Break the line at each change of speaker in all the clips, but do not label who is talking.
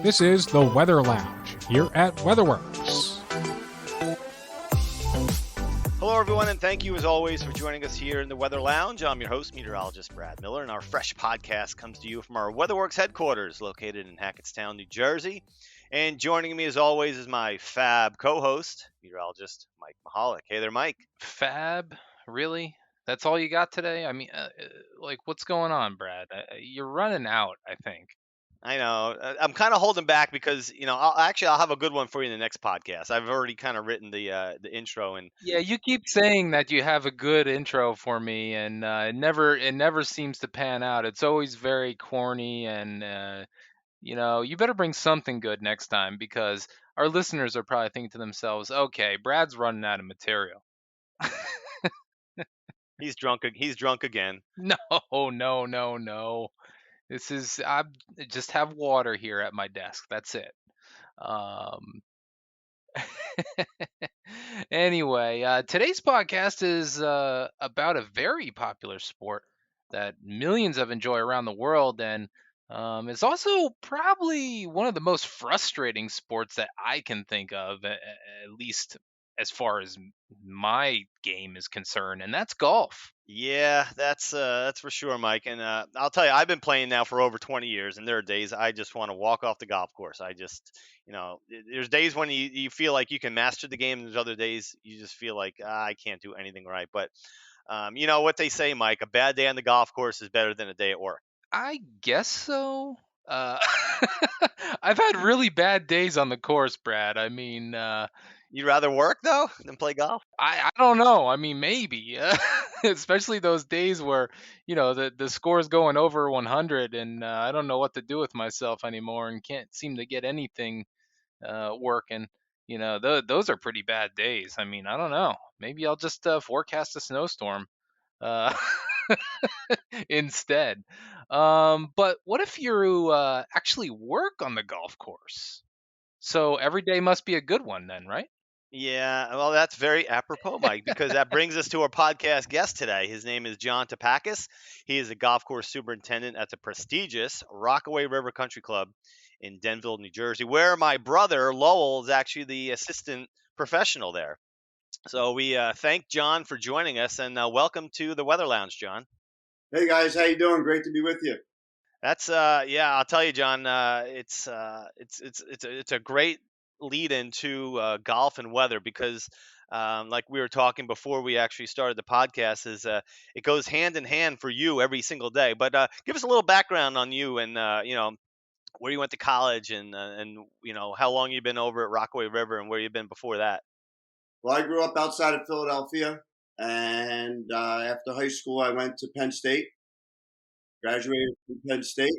This is the Weather Lounge here at WeatherWorks.
Hello, everyone, and thank you, as always, for joining us here in the Weather Lounge. I'm your host, meteorologist Brad Miller, and our fresh podcast comes to you from our WeatherWorks headquarters located in Hackettstown, New Jersey. And joining me, as always, is my fab co-host, meteorologist Mike Mahalik. Hey there, Mike.
Fab? Really? That's all you got today? I mean, what's going on, Brad? You're running out, I think.
I know. I'm kind of holding back because, I'll have a good one for you in the next podcast. I've already kind of written the intro. And
Yeah, you keep saying that you have a good intro for me, and it never seems to pan out. It's always very corny, and you better bring something good next time because our listeners are probably thinking to themselves, "Okay, Brad's running out of material."
he's drunk. He's drunk again.
No, no, no, no. I just have water here at my desk. That's it. Um, anyway, today's podcast is about a very popular sport that millions of enjoy around the world, and it's also probably one of the most frustrating sports that I can think of, at least as far as my game is concerned, and that's golf.
Yeah, that's for sure, Mike. And I'll tell you, I've been playing now for over 20 years, and there are days I just want to walk off the golf course. There's days when you feel like you can master the game, and there's other days you just feel like I can't do anything right. But you know what they say, Mike, a bad day on the golf course is better than a day at work.
I guess so. Uh, I've had really bad days on the course, Brad. I mean,
You'd rather work though than play golf?
I don't know. I mean, maybe, especially those days where the score's going over 100, and I don't know what to do with myself anymore, and can't seem to get anything working. Those are pretty bad days. I mean, I don't know. Maybe I'll just forecast a snowstorm uh, instead. But what if you actually work on the golf course? So every day must be a good one then, right?
Yeah, well, that's very apropos, Mike, because that brings us to our podcast guest today. His name is John Topakas. He is a golf course superintendent at the prestigious Rockaway River Country Club in Denville, New Jersey, where my brother Lowell is actually the assistant professional there. So we thank John for joining us, and welcome to the Weather Lounge, John.
Hey guys, how you doing? Great to be with you.
That's yeah, I'll tell you, John. It's a great lead into golf and weather because, like we were talking before we actually started the podcast, is it goes hand in hand for you every single day. But give us a little background on you and where you went to college and how long you've been over at Rockaway River and where you've been before that.
Well, I grew up outside of Philadelphia, and after high school, I went to Penn State. Graduated from Penn State.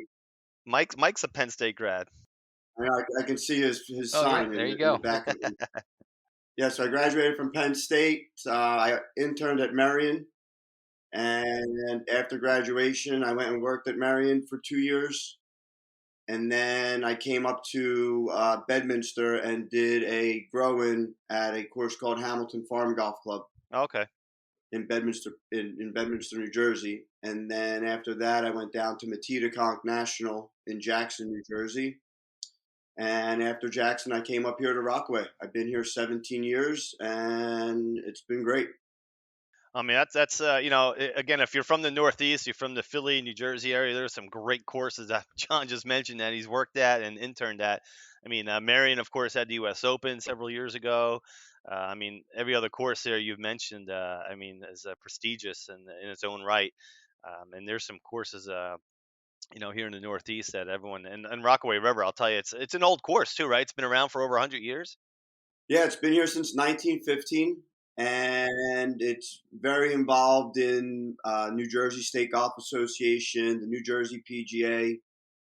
Mike's a Penn State grad.
I can see his
Oh yeah,
sign
there you
in
go.
the back of it. Yeah, so I graduated from Penn State. I interned at Marion, and after graduation, I went and worked at Marion for 2 years. And then I came up to Bedminster and did a grow-in at a course called Hamilton Farm Golf Club
Okay.
in Bedminster, in Bedminster, New Jersey. And then after that, I went down to Matitaconk National in Jackson, New Jersey. And after Jackson, I came up here to Rockaway. I've been here 17 years, and it's been great.
I mean, that's again, if you're from the Northeast, you're from the Philly, New Jersey area, there's some great courses that John just mentioned that he's worked at and interned at. I mean, Marion, of course, had the U.S. Open several years ago. I mean, every other course there you've mentioned, I mean, is prestigious in its own right. And there's some courses, here in the Northeast that everyone and Rockaway River, I'll tell you, it's an old course too, right? It's been around for over 100 years.
Yeah, it's been here since 1915, and it's very involved in New Jersey State Golf Association, the New Jersey PGA.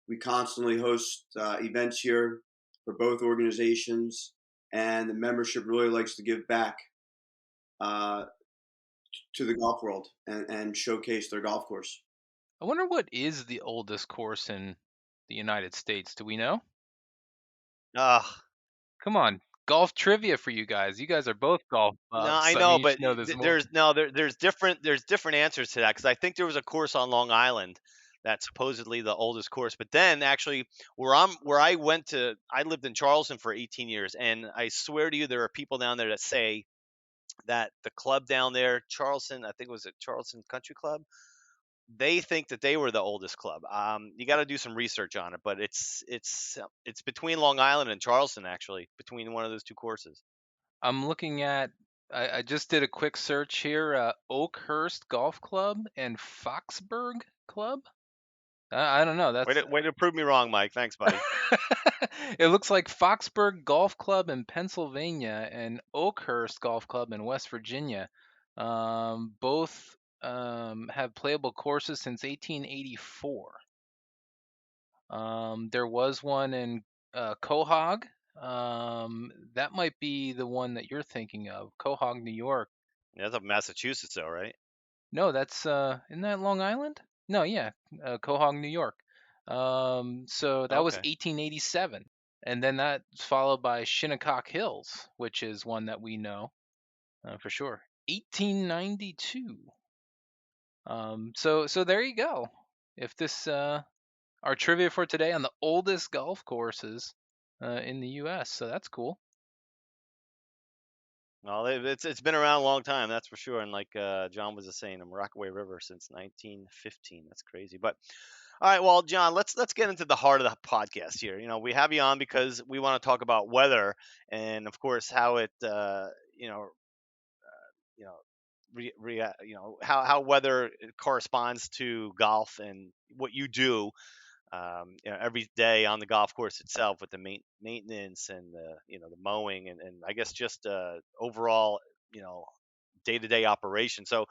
We constantly host events here for both organizations, and the membership really likes to give back uh, to the golf world and showcase their golf course.
I wonder what is the oldest course in the United States. Do we know?
Ah,
Come on, golf trivia for you guys. You guys are both golf
no, I
buffs. I
know,
mean, you
but
should know this more.
there's no there's different answers to that because I think there was a course on Long Island That's supposedly the oldest course. But then actually, I lived in Charleston for 18 years, and I swear to you, there are people down there that say that the club down there, Charleston, I think it was at Charleston Country Club, they think that they were the oldest club. You got to do some research on it, but it's between Long Island and Charleston, actually, between one of those two courses.
I'm looking at. I just did a quick search here. Oakhurst Golf Club and Foxburg Club. I don't know.
Way
That's
to prove me wrong, Mike. Thanks, buddy.
it looks like Foxburg Golf Club in Pennsylvania and Oakhurst Golf Club in West Virginia. Both have playable courses since 1884. There was one in Quahog. That might be the one that you're thinking of, Quahog, New York.
Yeah, that's up in Massachusetts, though, right?
No, that's isn't that Long Island? No, yeah, Quahog, New York. So that was
Okay.
1887, and then that's followed by Shinnecock Hills, which is one that we know for sure. 1892. So there you go. If this our trivia for today on the oldest golf courses in the U.S. So that's cool.
Well, it's been around a long time, that's for sure. And like John was just saying, Rockaway River since 1915. That's crazy. But all right, well, John, let's get into the heart of the podcast here. You know, we have you on because we want to talk about weather and, of course, how it you know how weather corresponds to golf and what you do every day on the golf course itself with the maintenance and the mowing and I guess just overall day-to-day operation. So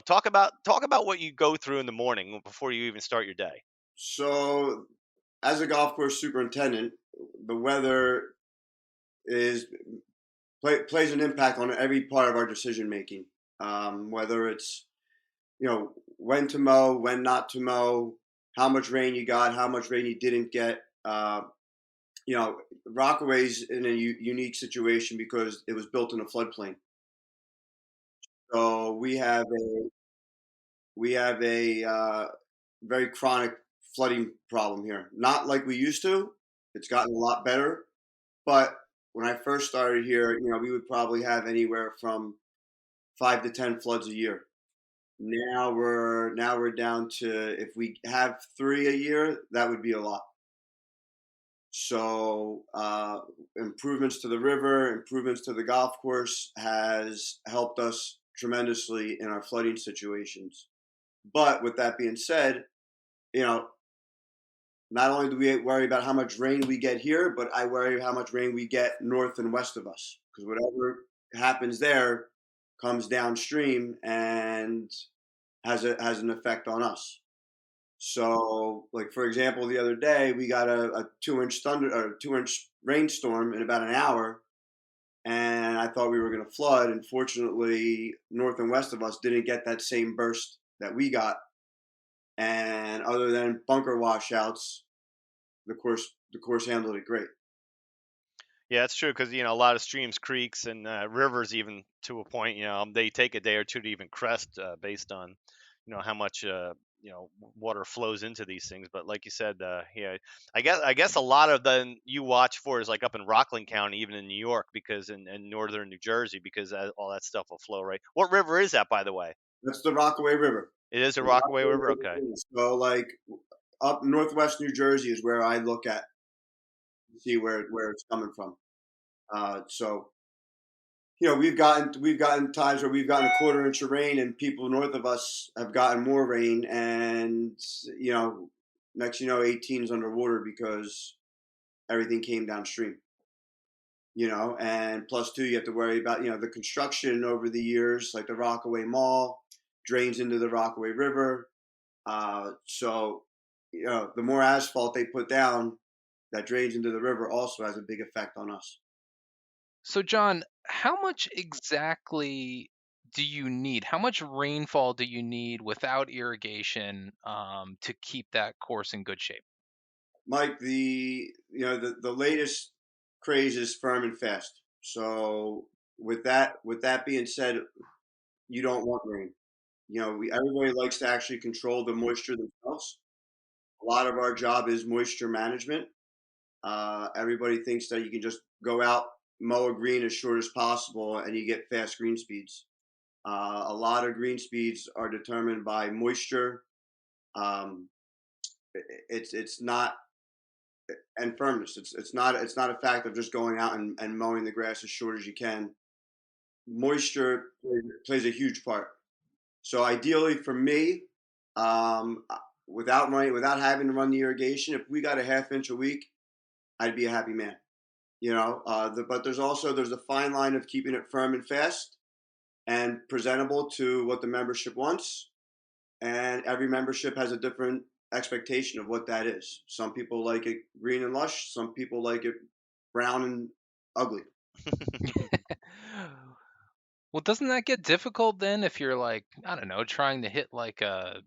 talk about what you go through in the morning before you even start your day.
So, as a golf course superintendent, the weather is plays an impact on every part of our decision making. Whether it's when to mow, when not to mow, how much rain you got, how much rain you didn't get. Rockaway's in a unique situation because it was built in a floodplain. So we have a very chronic flooding problem here. Not like we used to. It's gotten a lot better, but when I first started here, we would probably have anywhere from 5 to 10 floods a year. Now we're down to, if we have 3 a year, that would be a lot. So improvements to the river, improvements to the golf course has helped us tremendously in our flooding situations. But with that being said, you know, not only do we worry about how much rain we get here, but I worry how much rain we get north and west of us, because whatever happens there comes downstream and has an effect on us. So, like for example, the other day we got a 2 inch thunder or 2 inch rainstorm in about an hour, and I thought we were going to flood. And fortunately, north and west of us didn't get that same burst that we got. And other than bunker washouts, the course handled it great.
Yeah, that's true because a lot of streams, creeks, and rivers, even to a point, they take a day or two to even crest based on how much water flows into these things. But like you said, yeah, I guess a lot of the you watch for is like up in Rockland County, even in New York, because in northern New Jersey, because all that stuff will flow right. What river is that, by the way?
That's the Rockaway River.
It is a
The
Rockaway
Rockaway
River. Okay.
River. So, like up northwest New Jersey is where I look at to see where it's coming from. So we've gotten times where we've gotten a 1/4 inch of rain, and people north of us have gotten more rain, and next 18 is underwater because everything came downstream. And plus two, you have to worry about the construction over the years, like the Rockaway Mall drains into the Rockaway River. So the more asphalt they put down that drains into the river also has a big effect on us.
So John, how much exactly do you need? How much rainfall do you need without irrigation to keep that course in good shape?
Mike, the latest craze is firm and fast. So with that being said, you don't want rain. Everybody likes to actually control the moisture themselves. A lot of our job is moisture management. Everybody thinks that you can just go out, mow a green as short as possible, and you get fast green speeds. A lot of green speeds are determined by moisture. Um, it's not and firmness. It's not a fact of just going out and mowing the grass as short as you can. Moisture plays a huge part. So ideally for me, um, without having to run the irrigation, if we got a half inch a week, I'd be a happy man. But there's a fine line of keeping it firm and fast and presentable to what the membership wants. And every membership has a different expectation of what that is. Some people like it green and lush. Some people like it brown and ugly.
Well, doesn't that get difficult then if you're like, I don't know, trying to hit like a,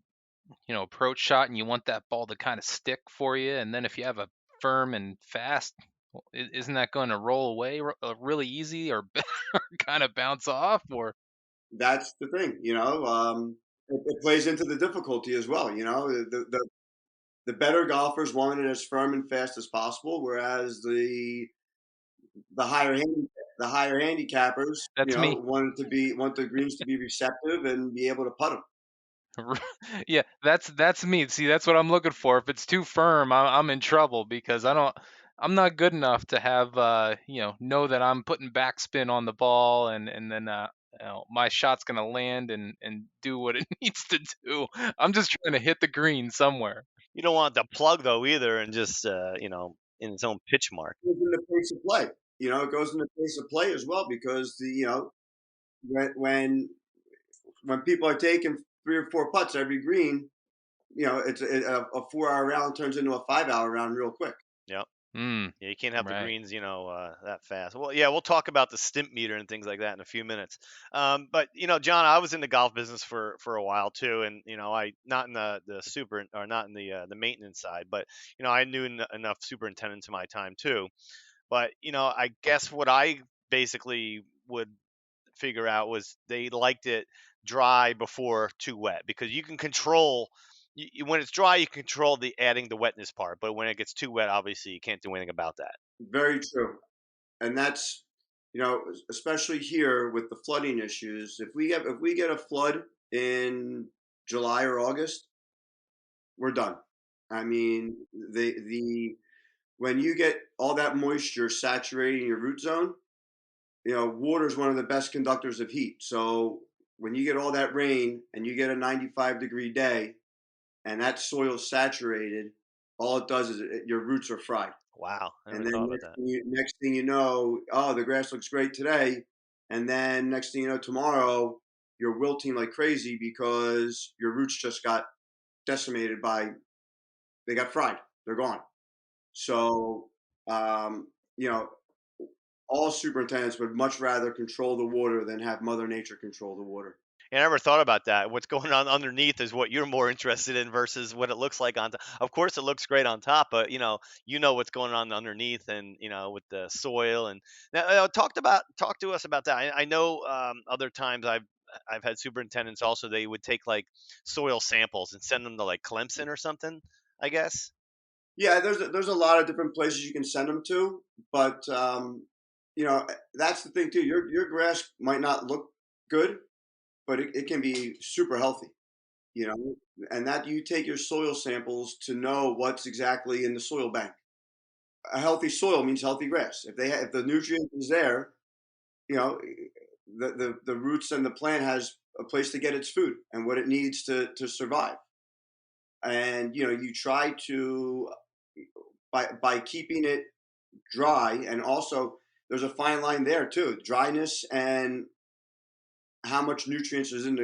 approach shot and you want that ball to kind of stick for you, and then if you have a firm and fast, isn't that going to roll away really easy or kind of bounce off or?
That's the thing. It plays into the difficulty as well. The better golfers want it as firm and fast as possible, whereas the higher hand, the higher handicappers,
That's me.
want the greens to be receptive and be able to putt them.
Yeah, that's me. See, that's what I'm looking for. If it's too firm, I'm in trouble because I'm not good enough to have know that I'm putting backspin on the ball and then my shot's gonna land and do what it needs to do. I'm just trying to hit the green somewhere.
You don't want the plug though either, and just in its own pitch mark.
It goes in the pace of play. It goes in the pace of play as well because when when when people are taking 3 or 4 putts every green, it's a 4 hour round turns into a 5 hour round real quick.
Yep.
Mm,
Yeah, you can't have the
right.
greens, that fast. Well, yeah, we'll talk about the Stimp Meter and things like that in a few minutes. But John, I was in the golf business for a while too, and I not in the super or not in the maintenance side, but I knew enough superintendents in my time too. But I guess what I basically would figure out was they liked it dry before too wet because you can control when it's dry you control the adding the wetness part, but when it gets too wet obviously you can't do anything about that.
Very true. And that's especially here with the flooding issues. If we get a flood in July or August, we're done. I mean, the when you get all that moisture saturating your root zone, water is one of the best conductors of heat. So when you get all that rain and you get a 95-degree day and that soil's saturated, all it does is your roots are fried.
Wow, I
And
never
then
thought about that.
next thing you know, oh, the grass looks great today. And then next thing you know, tomorrow, you're wilting like crazy because your roots just got decimated they got fried. They're gone. So, um, you know, all superintendents would much rather control the water than have Mother Nature control the water.
I never thought about that. What's going on underneath is what you're more interested in versus what it looks like on top. Of course, it looks great on top, but what's going on underneath, and with the soil. And now, talk to us about that. I know other times I've had superintendents also. They would take like soil samples and send them to like Clemson or something, I guess.
Yeah, there's a lot of different places you can send them to, but that's the thing too. Your grass might not look good, but it can be super healthy. you know, and that you take your soil samples to know what's exactly in the soil bank. A healthy soil means healthy grass. If the nutrient is there, you know, the roots and the plant has a place to get its food and what it needs to survive. And you try to by keeping it dry, and also there's a fine line there too. Dryness and how much nutrients is in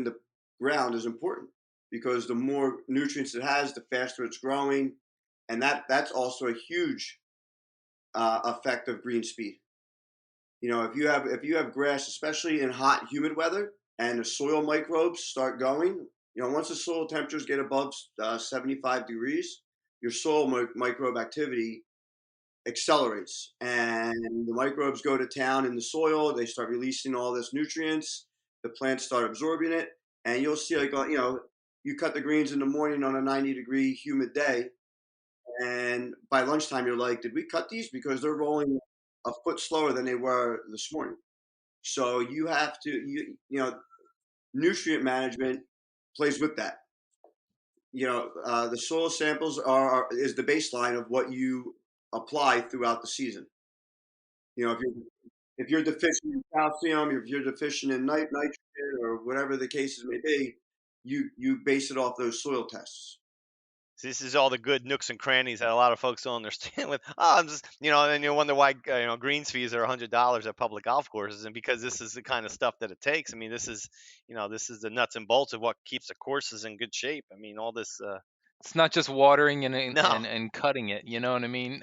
the ground is important because the more nutrients it has, the faster it's growing, and that's also a huge effect of green speed. If you have grass, especially in hot, humid weather, and the soil microbes start going, once the soil temperatures get above 75 degrees, your soil microbe activity accelerates, and the microbes go to town in the soil. They start releasing all this nutrients. The plants start absorbing it, and you'll see you cut the greens in the morning on a 90-degree humid day, and by lunchtime you're like, did we cut these? Because they're rolling a foot slower than they were this morning. So you have to, nutrient management plays with that. The soil samples is the baseline of what you apply throughout the season. If you're deficient in calcium, if you're deficient in nitrogen, or whatever the cases may be, you base it off those soil tests.
So this is all the good nooks and crannies that a lot of folks don't understand. With I'm just and you wonder why greens fees are $100 at public golf courses, and because this is the kind of stuff that it takes. I mean, this is the nuts and bolts of what keeps the courses in good shape. I mean, all this.
It's not just watering and
No.
and cutting it. You know what I mean?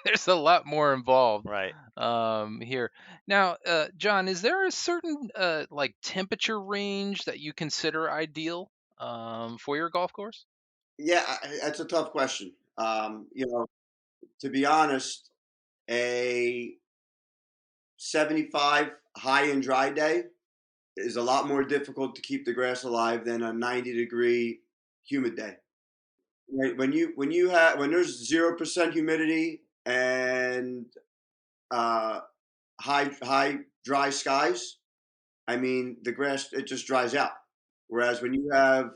There's a lot more involved.
Right.
Here. Now, John, is there a certain like temperature range that you consider ideal for your golf course?
Yeah, that's a tough question. To be honest, a 75 high and dry day is a lot more difficult to keep the grass alive than a 90-degree humid day. Right? When there's 0% humidity and high dry skies, I mean the grass, it just dries out. Whereas when you have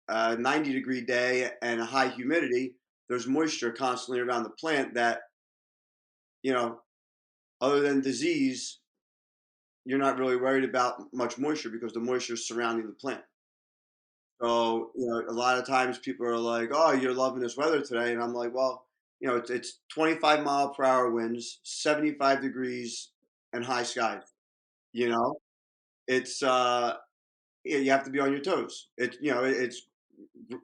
a 90-degree day and a high humidity, there's moisture constantly around the plant that other than disease, you're not really worried about much moisture because the moisture is surrounding the plant. So, a lot of times people are like, "Oh, you're loving this weather today," and I'm like, "Well, it's 25-mile-per-hour winds, 75 degrees, and high skies. You know, it's you have to be on your toes. It's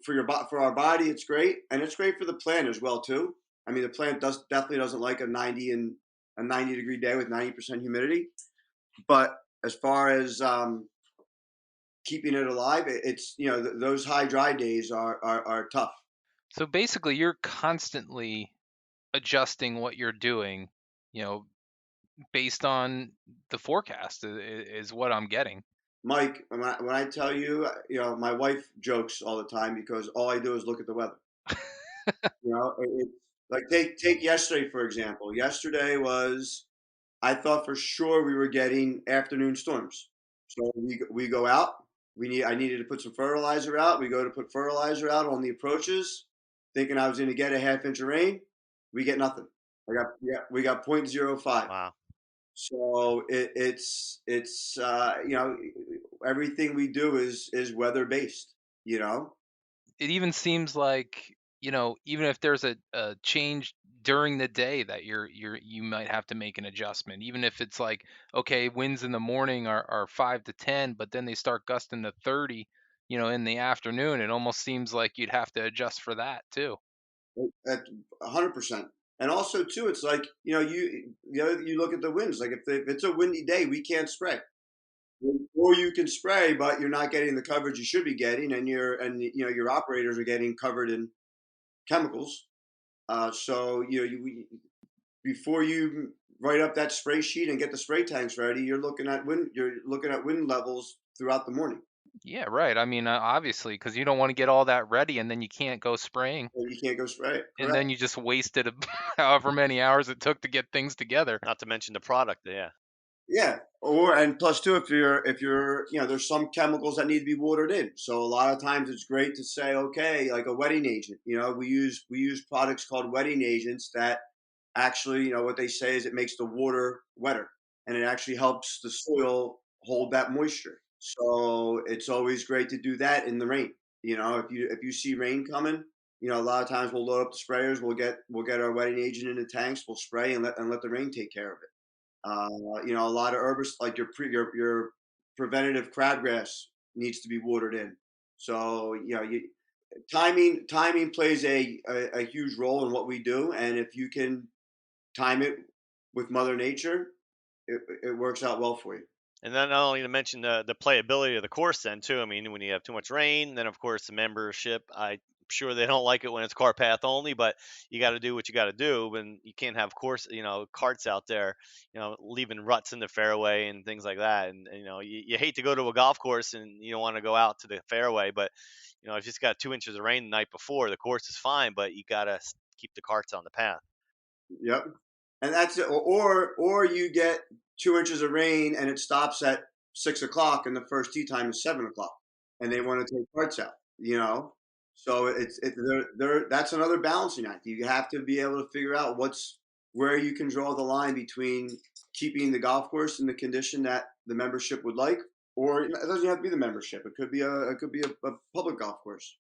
for our body, it's great, and it's great for the plant as well too. I mean, the plant definitely doesn't like a 90-degree day with 90% humidity, but as far as keeping it alive, it's those high dry days are tough.
So basically, you're constantly adjusting what you're doing, you know, based on the forecast is what I'm getting.
Mike, when I tell you, my wife jokes all the time because all I do is look at the weather. Like take yesterday for example. Yesterday was, I thought for sure we were getting afternoon storms. So we go out. I needed to put some fertilizer out. We go to put fertilizer out on the approaches, thinking I was going to get a half inch of rain. We get nothing. We got 0.05.
Wow.
So it's everything we do is weather based.
It even seems like, even if there's a change during the day that you might have to make an adjustment, even if it's like, okay, winds in the morning are 5 to 10, but then they start gusting to 30, in the afternoon. It almost seems like you'd have to adjust for that too.
At 100%. And also too, it's like you look at the winds. Like if it's a windy day, we can't spray, or you can spray, but you're not getting the coverage you should be getting, and your operators are getting covered in chemicals. So before you write up that spray sheet and get the spray tanks ready, you're looking at wind levels throughout the morning.
Yeah, right. I mean, obviously, because you don't want to get all that ready and then you can't go spraying,
And you can't go spray it.
and
Correct.
then you just wasted however many hours it took to get things together.
Not to mention the product. Yeah.
Yeah, and plus too, if you're there's some chemicals that need to be watered in. So a lot of times it's great to say, okay, like a wetting agent. We use products called wetting agents that actually, what they say is it makes the water wetter, and it actually helps the soil hold that moisture. So it's always great to do that in the rain. If you see rain coming, a lot of times we'll load up the sprayers. We'll get our wetting agent in the tanks. We'll spray and let the rain take care of it. A lot of herbicides like your preventative crabgrass needs to be watered in. So timing plays a huge role in what we do, and if you can time it with Mother Nature, it works out well for you.
And then not only to mention the playability of the course then too. I mean, when you have too much rain, then of course the membership, I'm sure they don't like it when it's car path only, but you got to do what you got to do. And you can't have carts out there, leaving ruts in the fairway and things like that. And you hate to go to a golf course and you don't want to go out to the fairway, but if it's got 2 inches of rain the night before, the course is fine, but you got to keep the carts on the path.
Yep. And that's it. Or you get 2 inches of rain and it stops at 6 o'clock and the first tee time is 7 o'clock and they want to take carts out, So that's another balancing act. You have to be able to figure out where you can draw the line between keeping the golf course in the condition that the membership would like, or it doesn't have to be the membership. It could be a public golf course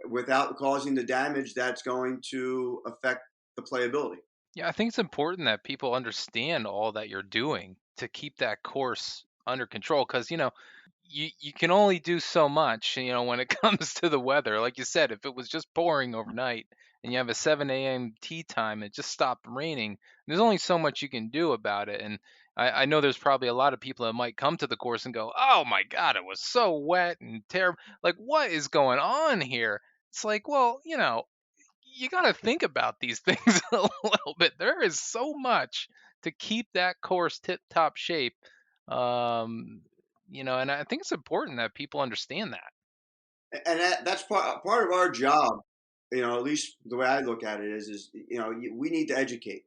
without causing the damage that's going to affect the playability.
Yeah, I think it's important that people understand all that you're doing to keep that course under control because, you can only do so much, when it comes to the weather. Like you said, if it was just pouring overnight and you have a 7 a.m. tee time, it just stopped raining, there's only so much you can do about it. And I know there's probably a lot of people that might come to the course and go, oh my God, it was so wet and terrible. Like, what is going on here? It's like, well, you got to think about these things a little bit. There is so much to keep that course tip top shape. And I think it's important that people understand that.
And that's part of our job. At least the way I look at it is we need to educate.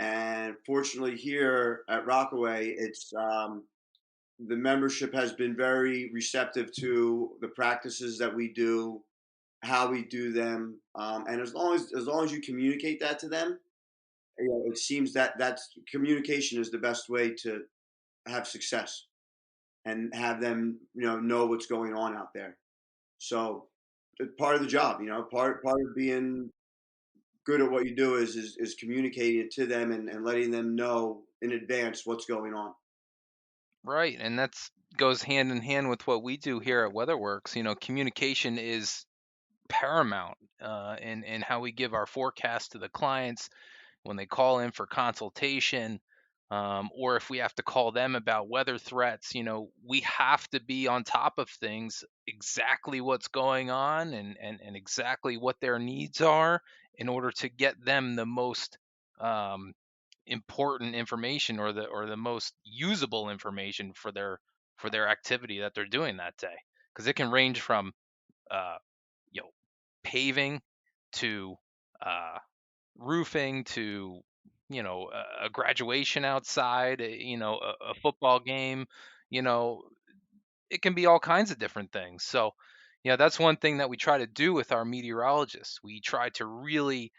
And fortunately here at Rockaway, it's the membership has been very receptive to the practices that we do, how we do them, and as long as you communicate that to them, it seems that communication is the best way to have success and have them know what's going on out there. So it's part of the job, part of being good at what you do is communicating it to them and letting them know in advance what's going on.
Right, and that's goes hand in hand with what we do here at WeatherWorks. Communication is paramount in how we give our forecast to the clients when they call in for consultation, or if we have to call them about weather threats. We have to be on top of things, exactly what's going on and exactly what their needs are in order to get them the most important information or the most usable information for their activity that they're doing that day, because it can range from uh, paving to roofing to a graduation outside, a football game. you know it can be all kinds of different things. So yeah, that's one thing that we try to do with our meteorologists. We try to really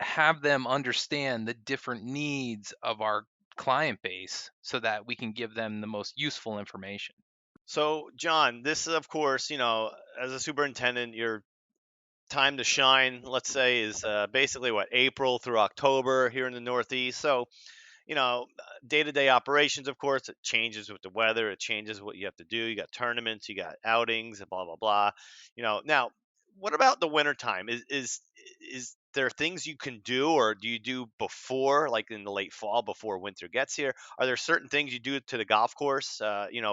have them understand the different needs of our client base so that we can give them the most useful information.
So, John, this is, of course, as a superintendent, your time to shine, let's say, is basically what, April through October here in the Northeast. So, day-to-day operations, of course, it changes with the weather. It changes what you have to do. You got tournaments, you got outings, and blah blah blah. Now, what about the winter time? Is there things you can do, or do you do before, like in the late fall, before winter gets here? Are there certain things you do to the golf course,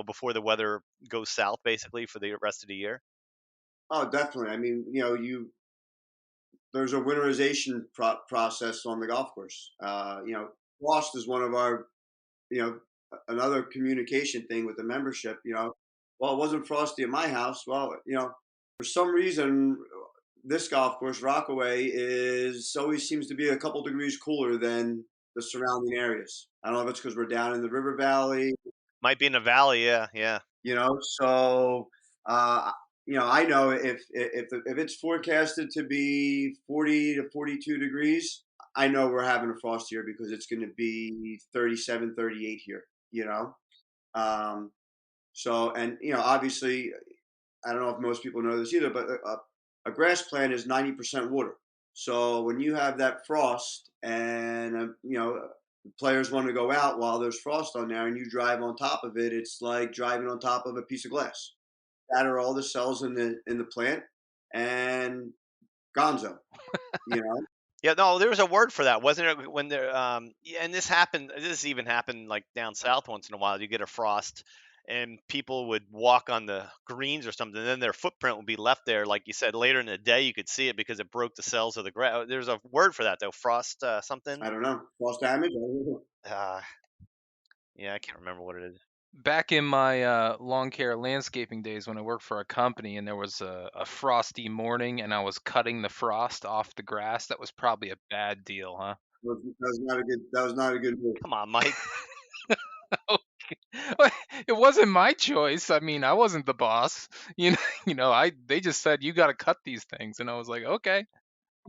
before the weather goes south, basically for the rest of the year?
Oh, definitely. I mean, there's a winterization process on the golf course. Frost is one of our, another communication thing with the membership. Well, it wasn't frosty at my house. Well, for some reason, this golf course, Rockaway, is always seems to be a couple degrees cooler than the surrounding areas. I don't know if it's because we're down in the river valley,
Might be in the valley, yeah, yeah.
So uh, I know if it's forecasted to be 40 to 42 degrees, I know we're having a frost here because it's going to be 37, 38 here. Um, so and obviously, I don't know if most people know this either, but a grass plant is 90% water. So when you have that frost and players want to go out while there's frost on there and you drive on top of it, it's like driving on top of a piece of glass. Shatter all the cells in the plant and gonzo. You know.
Yeah, no, there was a word for that, wasn't it? When there, yeah, and this happened. This even happened like down south once in a while. You get a frost, and people would walk on the greens or something, and then their footprint would be left there. Like you said, later in the day, you could see it because it broke the cells of the grass. There's a word for that though, frost something.
I don't know. False damage? I don't know.
Uh, yeah, I can't remember what it is.
Back in my lawn care landscaping days when I worked for a company and there was a frosty morning and I was cutting the frost off the grass, that was probably a bad deal, huh?
That was not a good move.
Come on, Mike.
It wasn't my choice. I mean, I wasn't the boss. They just said you got to cut these things, and I was like, okay.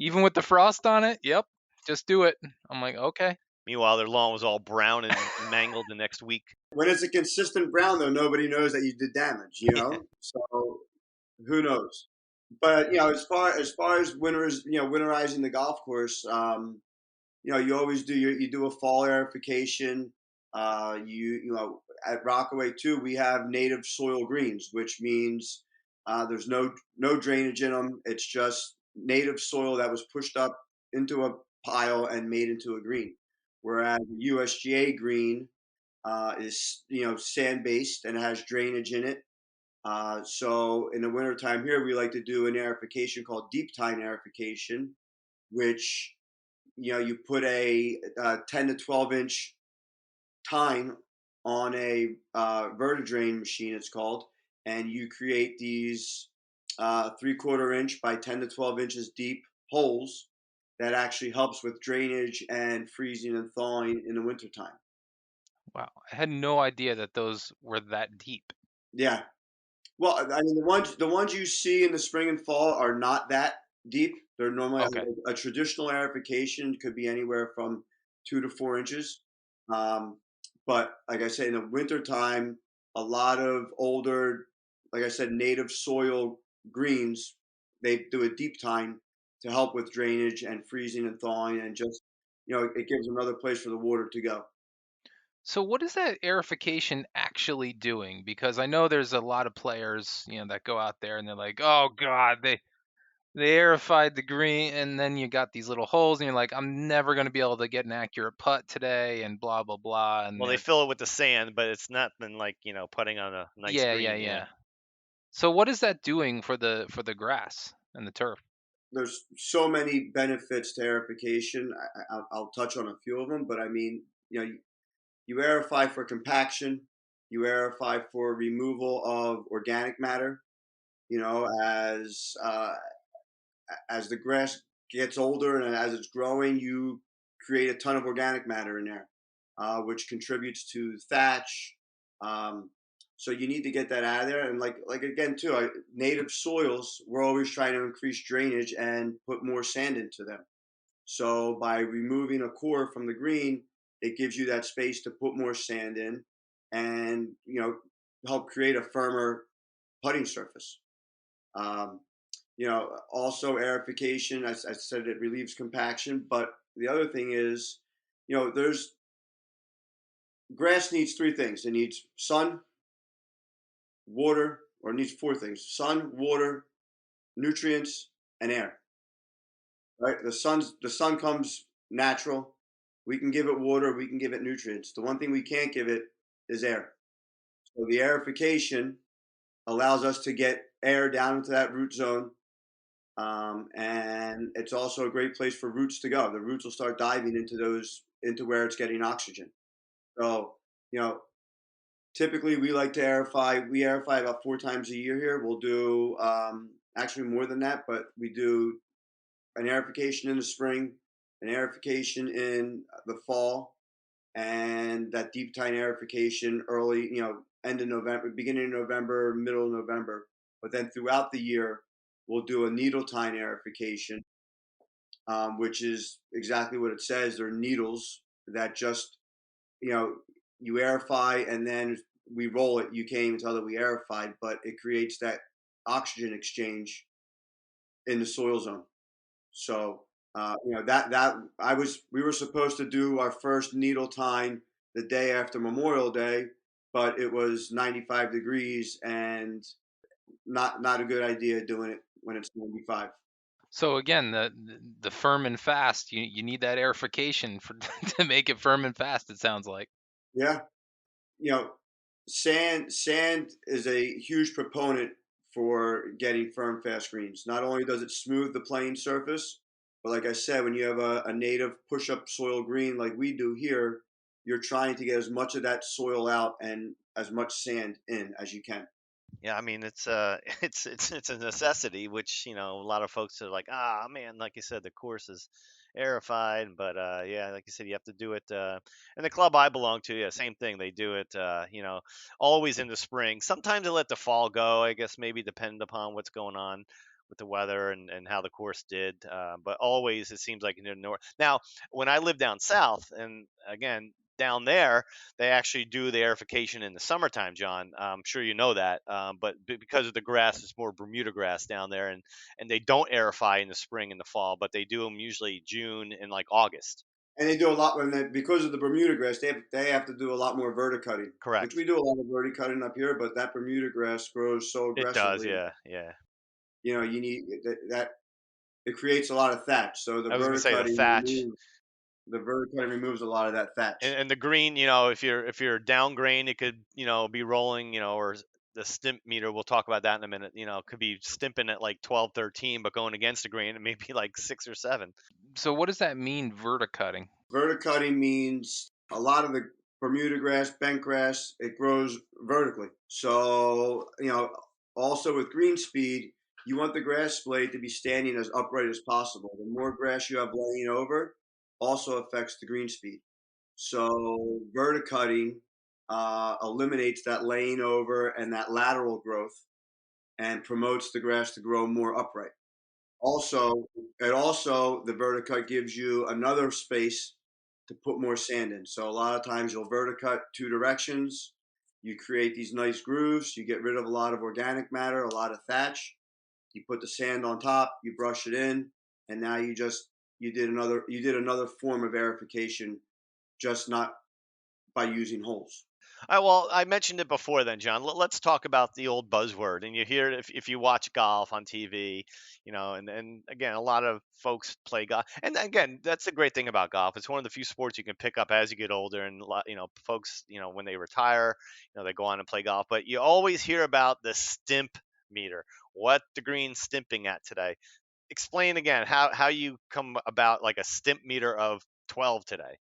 Even with the frost on it, yep, just do it. I'm like, okay.
Meanwhile, their lawn was all brown and mangled the next week.
When it's a consistent brown, though, nobody knows that you did damage. So who knows? But as winterizing the golf course, you always you do a fall aerification. At Rockaway too, we have native soil greens, which means there's no drainage in them. It's just native soil that was pushed up into a pile and made into a green. Whereas USGA green is sand based and has drainage in it. So in the wintertime here, we like to do an aerification called deep tine aerification, which you put a 10 to 12-inch tine on a vertidrain machine, it's called, and you create these 3/4 inch by 10 to 12 inches deep holes that actually helps with drainage and freezing and thawing in the wintertime.
Wow, I had no idea that those were that deep.
Yeah. Well, I mean, the ones you see in the spring and fall are not that deep. They're normally
Okay.
a traditional aerification could be anywhere from 2 to 4 inches. Um, but like I say, in the wintertime, a lot of older, like I said, native soil greens, they do a deep tine to help with drainage and freezing and thawing, and just it gives another place for the water to go.
So what is that aerification actually doing? Because I know there's a lot of players, that go out there and they're like, "Oh God, they aerified the green," and then you got these little holes, and you're like, "I'm never going to be able to get an accurate putt today," and blah blah blah. And
Well, they
they're,
fill it with the sand, but it's nothing like putting on a nice
yeah, yeah,
green. Yeah.
yeah. So what is that doing for the grass and the turf?
There's so many benefits to aerification. I'll touch on a few of them, but I mean, you aerify for compaction, you aerify for removal of organic matter. You know, as the grass gets older and as it's growing, you create a ton of organic matter in there, which contributes to thatch. Um, so you need to get that out of there. And like again too, native soils, we're always trying to increase drainage and put more sand into them. So by removing a core from the green, it gives you that space to put more sand in, and help create a firmer putting surface. Um, also aerification, as I said, it relieves compaction. But the other thing is, there's grass needs three things. It needs sun, water, or it needs four things: sun, water, nutrients, and air. Right? The sun comes natural. We can give it water. We can give it nutrients. The one thing we can't give it is air. So the aerification allows us to get air down into that root zone. And it's also a great place for roots to go. The roots will start diving into where it's getting oxygen. So, you know, typically we like to aerify. We aerify about 4 times a year here. We'll do actually more than that, but we do an aerification in the spring, an aerification in the fall, and that deep tine aerification early, end of November, beginning of November, middle of November. But then throughout the year, we'll do a needle tine aerification, which is exactly what it says. They're needles that just, you know, you aerify and then we roll it. You can't even tell that we aerified, but it creates that oxygen exchange in the soil zone. So, that we were supposed to do our first needle tine the day after Memorial Day, but it was 95 degrees and not a good idea doing it when it's 95.
So again, the firm and fast, you need that aerification for to make it firm and fast. It sounds like.
Yeah, you know, Sand is a huge proponent for getting firm, fast greens. Not only does it smooth the playing surface, but like I said, when you have a native push-up soil green like we do here, you're trying to get as much of that soil out and as much sand in as you can.
Yeah, I mean it's it's a necessity, which a lot of folks are like, ah man, like you said, the course is aerified, but yeah, like you said, you have to do it. And the club I belong to, yeah, same thing. They do it, always in the spring. Sometimes they let the fall go. I guess maybe depending upon what's going on with the weather and how the course did. But always it seems like in the north. Now, when I lived down south, and again down there they actually do the aerification in the summertime, John. I'm sure you know that. But because of the grass, it's more Bermuda grass down there, and they don't aerify in the spring and the fall, but they do them usually June and like August.
And they do a lot because of the Bermuda grass. They have to do a lot more verticutting, which
Correct.
we do a lot of verticutting up here. But that Bermuda grass grows so
It does,
aggressively.
yeah, yeah.
You need that. It creates a lot of thatch. So
I was gonna say
the verticutting removes a lot of that thatch.
and the green, if you're down grain, it could be rolling, or the stimp meter. We'll talk about that in a minute. Could be stimping at like 12, 13, but going against the grain, it may be like 6 or 7.
So what does that mean, verticutting?
Verticutting means a lot of the Bermuda grass, bent grass, it grows vertically. So, also with green speed, you want the grass blade to be standing as upright as possible. The more grass you have laying over also affects the green speed. So, verticutting eliminates that laying over and that lateral growth and promotes the grass to grow more upright. Also, the verticut gives you another space to put more sand in. So a lot of times you'll verticut two directions. You create these nice grooves. You get rid of a lot of organic matter, a lot of thatch. You put the sand on top. You brush it in, and now you did another form of aerification, just not by using holes.
Well, I mentioned it before then, John. Let's talk about the old buzzword. And you hear it if you watch golf on TV, and again, a lot of folks play golf. And again, that's the great thing about golf. It's one of the few sports you can pick up as you get older. And, folks, when they retire, they go on and play golf. But you always hear about the stimp meter. What the green's stimping at today. Explain again how you come about like a stimp meter of 12 today.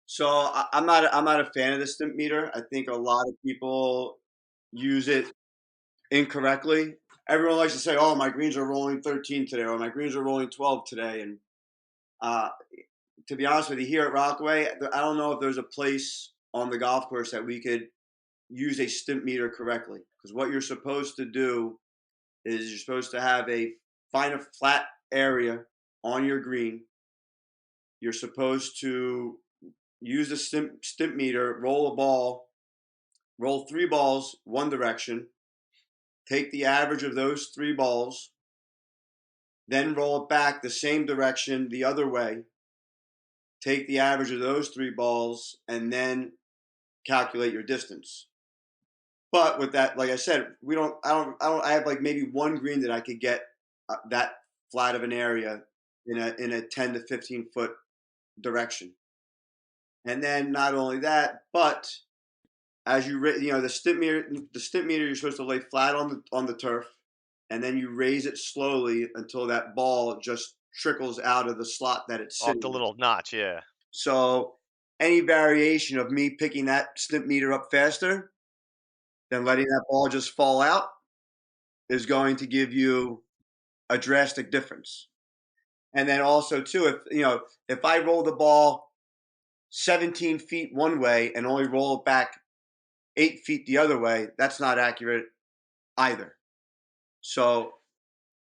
So I'm not a fan of the stimp meter. I think a lot of people use it incorrectly. Everyone likes to say, "Oh, my greens are rolling 13 today," or "My greens are rolling 12 today." And uh, to be honest with you, here at Rockaway, I don't know if there's a place on the golf course that we could use a stimp meter correctly. Because what you're supposed to do is you're supposed to find a flat area on your green. You're supposed to use the stimp meter, roll 3 balls one direction, take the average of those 3 balls, then roll it back the same direction the other way, take the average of those 3 balls, and then calculate your distance. But with that, like I said, I have like maybe one green that I could get that flat of an area in a 10 to 15 foot direction. And then not only that, but as the stimp meter you're supposed to lay flat on the turf, and then you raise it slowly until that ball just trickles out of the slot that it's
Off
sitting
the
in.
little notch, yeah.
So any variation of me picking that stimp meter up faster than letting that ball just fall out is going to give you a drastic difference. And then also too, if I roll the ball 17 feet one way and only roll it back 8 feet the other way, that's not accurate either. So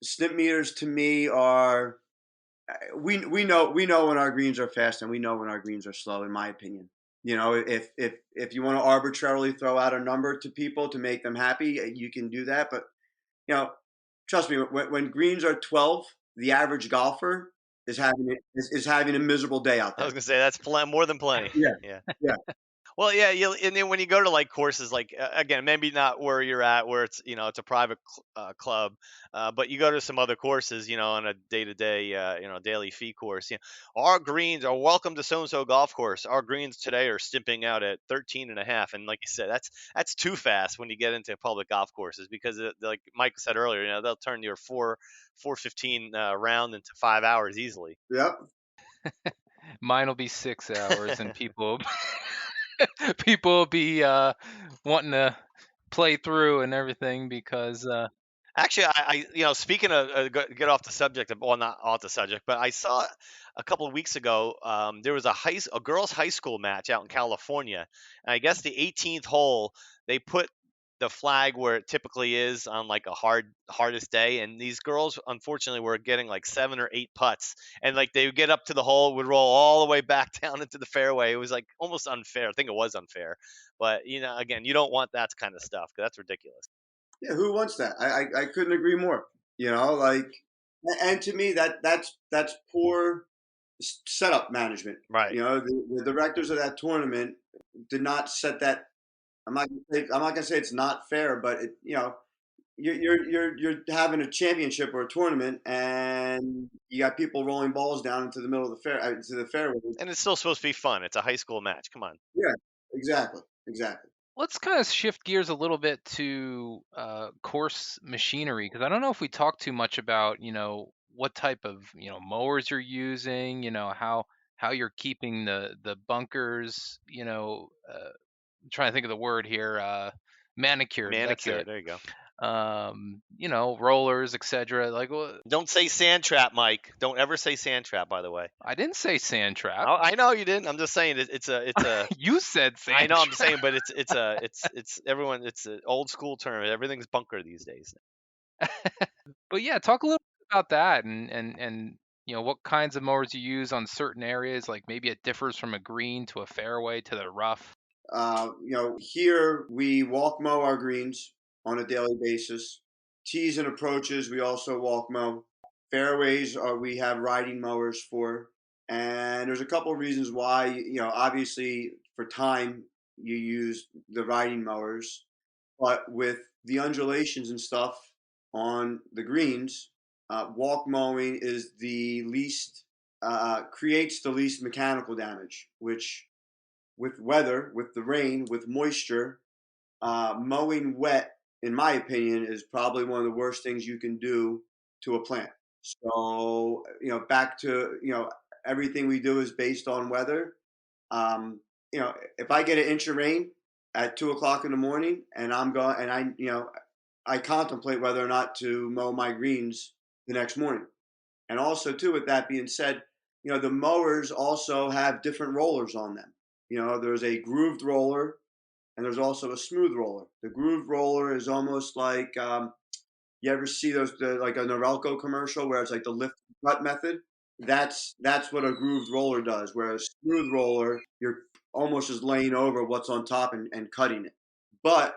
snip meters to me are we know when our greens are fast and we know when our greens are slow, in my opinion. If you want to arbitrarily throw out a number to people to make them happy, you can do that. But trust me, when greens are 12, the average golfer is having a miserable day out
I was
there.
gonna say that's more than plenty.
Yeah,
Yeah.
yeah.
Well, yeah, and then when you go to like courses, like again, maybe not where you're at, where it's it's a private club, but you go to some other courses, on a day-to-day, daily fee course. Our greens are welcome to so-and-so golf course. Our greens today are stimping out at 13 and a half, and like you said, that's too fast when you get into public golf courses because, like Mike said earlier, they'll turn your 4:15 round into 5 hours easily.
Yep.
Mine will be 6 hours, and people will be wanting to play through and everything because
Actually, speaking of get off the subject, well, not off the subject, but I saw a couple of weeks ago there was a girls' high school match out in California, and I guess the 18th hole they put the flag where it typically is on like a hardest day, and these girls unfortunately were getting like 7 or 8 putts, and like they would get up to the hole, would roll all the way back down into the fairway. It was like almost unfair. I think it was unfair, but again, you don't want that kind of stuff because that's ridiculous.
Yeah, who wants that? I couldn't agree more. Like, and to me that's poor setup management.
Right.
The directors of that tournament did not set that. I'm not gonna say it's not fair, but you're having a championship or a tournament, and you got people rolling balls down into the middle of the to the fairway.
And it's still supposed to be fun. It's a high school match. Come on.
Yeah, exactly.
let's kind of shift gears a little bit to course machinery because I don't know if we talk too much about what type of mowers you're using, how you're keeping the bunkers, I'm trying to think of the word here, manicured. That's
Manicure.
it.
There you go.
Rollers, etc. Like, well,
Don't say sand trap, Mike. Don't ever say sand trap, by the way.
I didn't say sand trap.
I know you didn't. I'm just saying it's a.
You said sand
I know. I'm
trap.
saying, but it's everyone. It's an old school term. Everything's bunker these days.
But yeah, talk a little bit about that and what kinds of mowers you use on certain areas. Like maybe it differs from a green to a fairway to the rough.
Here we walk mow our greens on a daily basis. Tees and approaches we also walk mow. Fairways are we have riding mowers for, and there's a couple of reasons why. Obviously for time you use the riding mowers, but with the undulations and stuff on the greens, walk mowing is the least creates the least mechanical damage, which with weather, with the rain, with moisture, mowing wet, in my opinion, is probably one of the worst things you can do to a plant. So, back to, everything we do is based on weather. If I get an inch of rain at 2 o'clock in the morning and I'm going and I contemplate whether or not to mow my greens the next morning. And also, too, with that being said, the mowers also have different rollers on them. There's a grooved roller and there's also a smooth roller. The grooved roller is almost like you ever see like a Norelco commercial where it's like the lift cut method. That's what a grooved roller does. Whereas smooth roller, you're almost just laying over what's on top and cutting it. But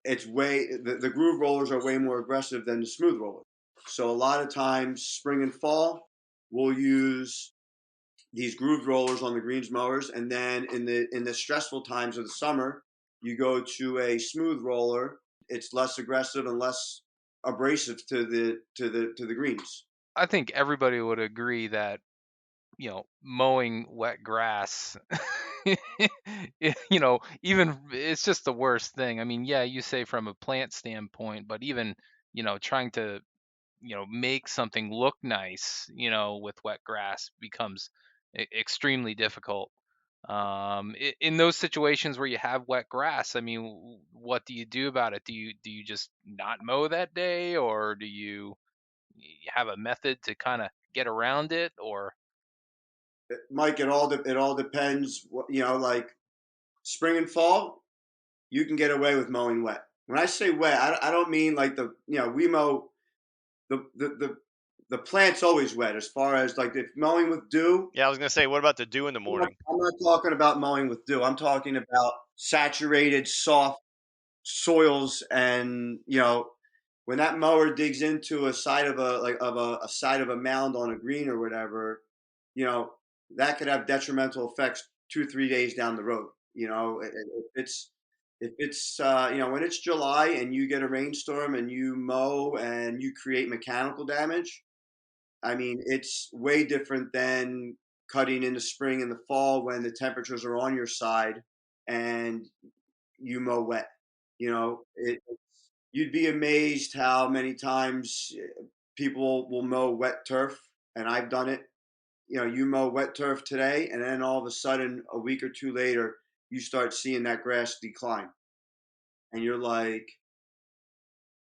the groove rollers are way more aggressive than the smooth roller. So a lot of times, spring and fall, we'll use these grooved rollers on the greens mowers, and then in the stressful times of the summer, you go to a smooth roller. It's less aggressive and less abrasive to the greens.
I think everybody would agree that mowing wet grass, even it's just the worst thing. I mean, yeah, you say from a plant standpoint, but even trying to make something look nice, with wet grass becomes extremely difficult. In those situations where you have wet grass, I mean, what do you do about it? Do you just not mow that day, or do you have a method to kind of get around it, or
Mike, it all depends. Like spring and fall, you can get away with mowing wet. When I say wet, I don't mean like we mow the plant's always wet. As far as like if mowing with dew,
Yeah, I was gonna say, what about the dew in the morning?
I'm not talking about mowing with dew. I'm talking about saturated, soft soils, and when that mower digs into a side of a side of a mound on a green or whatever, you know that could have detrimental effects 2 3 days down the road. You know, if it's when it's July and you get a rainstorm and you mow and you create mechanical damage, I mean, it's way different than cutting in the spring and the fall when the temperatures are on your side and you mow wet. You'd be amazed how many times people will mow wet turf, and I've done it. You mow wet turf today, and then all of a sudden, a week or two later, you start seeing that grass decline, and you're like,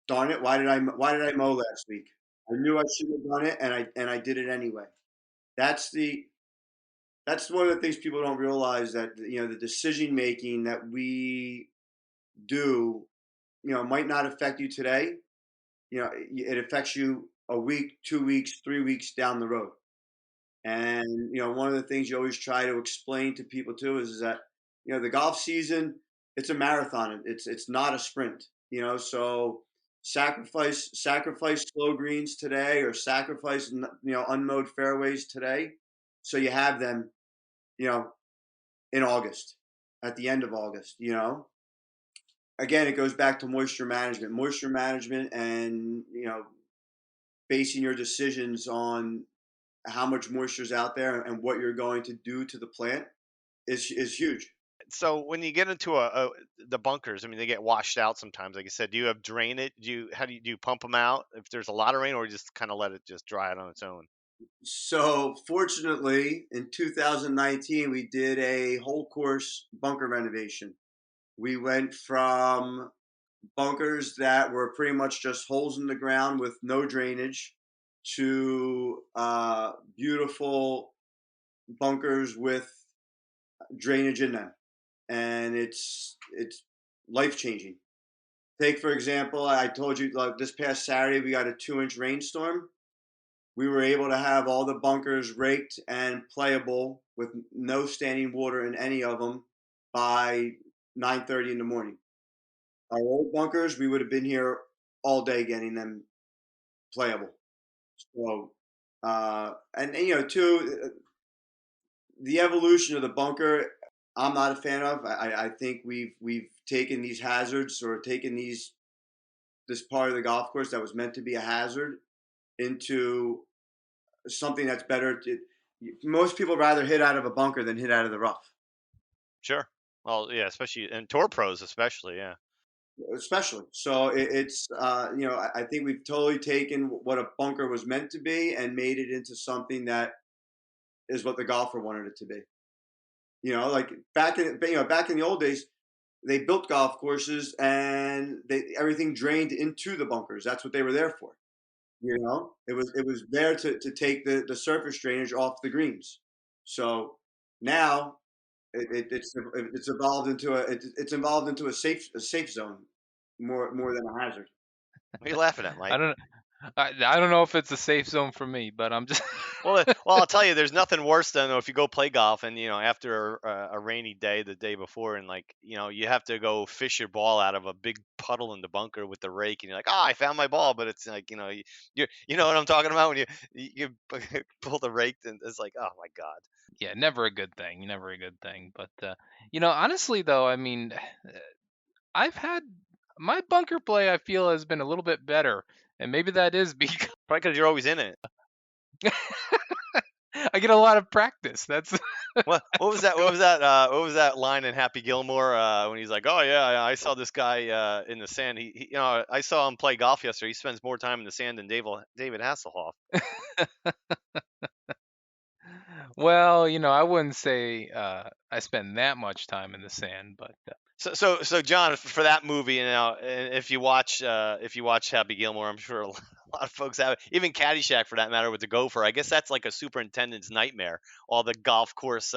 "Darn it! Why did I mow last week? I knew I shouldn't have done it, and I did it anyway." That's the that's one of the things people don't realize, that the decision making that we do, might not affect you today. It affects you a week, 2 weeks, 3 weeks down the road. And one of the things you always try to explain to people too is that the golf season, it's a marathon. It's not a sprint. So sacrifice slow greens today, or sacrifice unmowed fairways today, so you have them you know in August, at the end of August. Again, it goes back to moisture management, and basing your decisions on how much moisture is out there and what you're going to do to the plant is huge.
So when you get into the bunkers, I mean, they get washed out sometimes. Like I said, do you have drain it? Do you pump them out if there's a lot of rain, or you just kind of let it just dry out on its own?
So fortunately, in 2019, we did a whole course bunker renovation. We went from bunkers that were pretty much just holes in the ground with no drainage to beautiful bunkers with drainage in them, and it's life changing. Take for example, I told you, like, this past Saturday we got a 2-inch rainstorm. We were able to have all the bunkers raked and playable with no standing water in any of them by 9:30 in the morning. Our old bunkers, we would have been here all day getting them playable. So, and too, the evolution of the bunker, I'm not a fan of. I think we've taken these hazards, or taken this part of the golf course that was meant to be a hazard, into something that's better. Most people rather hit out of a bunker than hit out of the rough.
Sure. Well, yeah, especially and tour pros, especially, yeah.
Especially. So it's I think we've totally taken what a bunker was meant to be and made it into something that is what the golfer wanted it to be. Like back in the old days, they built golf courses and everything drained into the bunkers. That's what they were there for. It was there to take the surface drainage off the greens. So now it's evolved into a safe zone, more than a hazard.
What are you laughing at,
I
Mike?
don't I don't know if it's a safe zone for me, but I'm just
Well, I'll tell you, there's nothing worse than if you go play golf and after a rainy day the day before, and like you have to go fish your ball out of a big puddle in the bunker with the rake, and you're like, oh, I found my ball, but it's like you know what I'm talking about, when you pull the rake, and it's like, oh my god.
yeah, never a good thing, never a good thing. But honestly though, I mean, I've had my bunker play, I feel, has been a little bit better, and maybe that is because
Probably because you're always in it.
I get a lot of practice. That's
What was
that's
that? What
good.
was that? What was that line in Happy Gilmore when he's like, "Oh yeah, I saw this guy in the sand. I saw him play golf yesterday. He spends more time in the sand than David Hasselhoff."
Well, I wouldn't say I spend that much time in the sand, but
So John, for that movie, if you watch Happy Gilmore, I'm sure a lot of folks have it. Even Caddyshack, for that matter, with the gopher. I guess that's like a superintendent's nightmare. All the golf course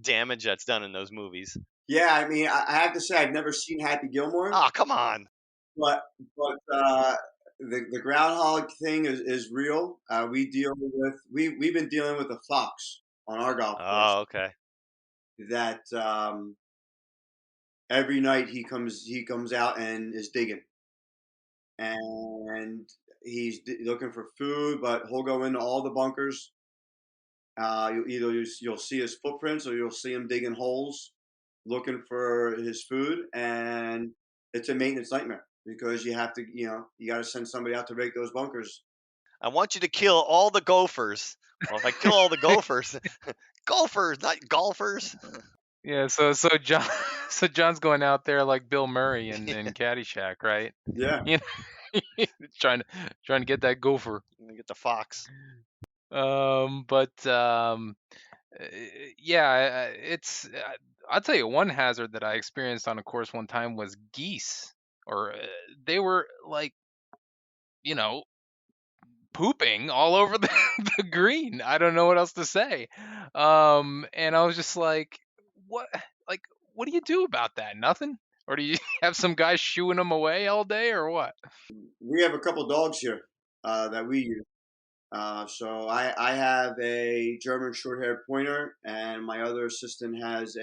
damage that's done in those movies.
Yeah, I mean, I have to say I've never seen Happy Gilmore,
Ah, come on.
but the groundhog thing is real. We've been dealing with a fox on our golf course
Oh, okay.
that every night he comes out and is digging, and he's looking for food, but he'll go into all the bunkers. You'll see his footprints, or you'll see him digging holes. looking for his food, and it's a maintenance nightmare because you have to, you got to send somebody out to rake those bunkers.
I want you to kill all the gophers. Well, if I kill all the gophers, gophers, not golfers.
Yeah, so John so John's going out there like Bill Murray in Caddyshack, right?
Yeah.
You know, trying to get that gopher.
Get the fox.
But yeah, I'll tell you one hazard that I experienced on a course one time was geese, or they were like, you know, pooping all over the, the green. I don't know what else to say. And I was just what, like, what do you do about that? Nothing? Or do you have some guys shooing them away all day, or what?
We have a couple dogs here that we use. So I have a German short-haired pointer, and my other assistant has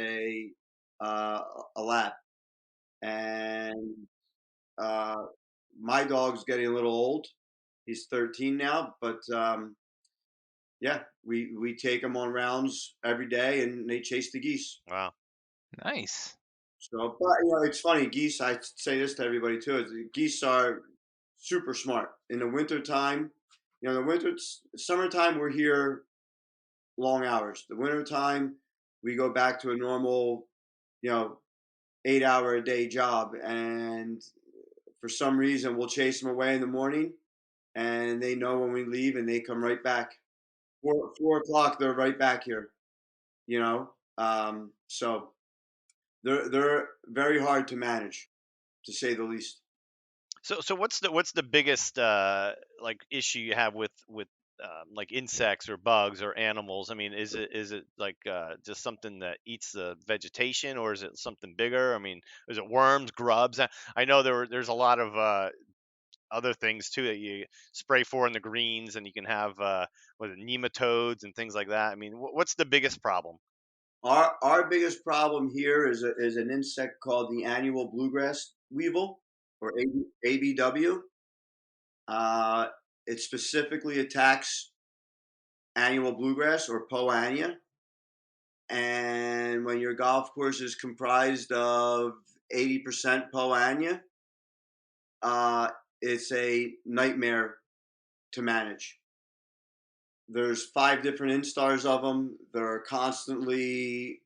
uh, a lab. And uh, my dog's getting a little old. He's 13 now, but yeah, we take him on rounds every day, and they chase the geese.
Wow.
Nice.
So, but it's funny. Geese. I say this to everybody too. Geese are super smart in the winter time. The summertime we're here long hours. The winter time we go back to a normal, you know, 8 hour a day job, and for some reason we'll chase them away in the morning, and they know when we leave, and they come right back. 4 o'clock, they're right back here. So they're very hard to manage, to say the least.
So what's the biggest like issue you have with like insects or bugs or animals? I mean, is it like just something that eats the vegetation, or is it something bigger? I mean, is it worms, grubs? I know there's a lot of other things too that you spray for in the greens, and you can have nematodes and things like that. I mean, what's the biggest problem?
Our biggest problem here is an insect called the annual bluegrass weevil, or ABW. Uh, it specifically attacks annual bluegrass, or Poania. And when your golf course is comprised of 80% Poania, uh, it's a nightmare to manage. There's 5 different instars of them. They're constantly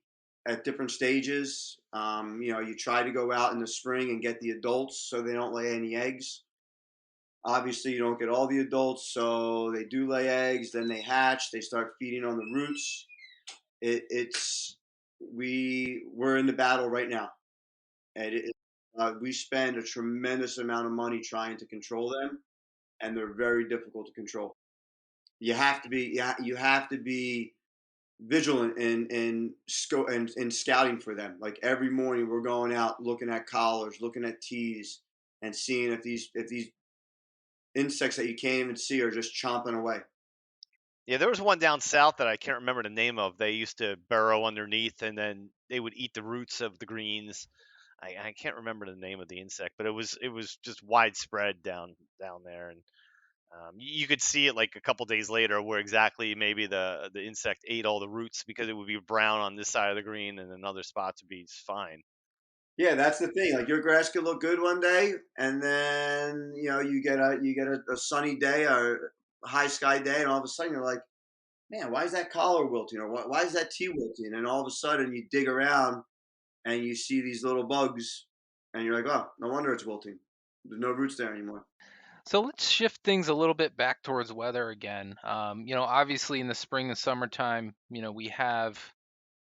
at different stages. You try to go out in the spring and get the adults so they don't lay any eggs. Obviously, you don't get all the adults, so they do lay eggs. Then they hatch. They start feeding on the roots. We're in the battle right now, and we spend a tremendous amount of money trying to control them, and they're very difficult to control. You have to be vigilant in scouting for them. Like every morning, we're going out looking at collars, looking at tees, and seeing if these insects that you can't even see are just chomping away.
Yeah, there was one down south that I can't remember the name of. They used to burrow underneath, and then they would eat the roots of the greens. I can't remember the name of the insect, but it was just widespread down there, and you could see it like a couple days later where exactly maybe the insect ate all the roots, because it would be brown on this side of the green, and in other spots would be fine.
Yeah, that's the thing. Like your grass could look good one day, and then you get a sunny day or a high sky day, and all of a sudden you're like, man, why is that collar wilting, or why is that tea wilting? And all of a sudden you dig around and you see these little bugs, and you're like, oh, no wonder it's wilting. There's no roots there anymore.
So let's shift things a little bit back towards weather again. Obviously in the spring and summertime, we have,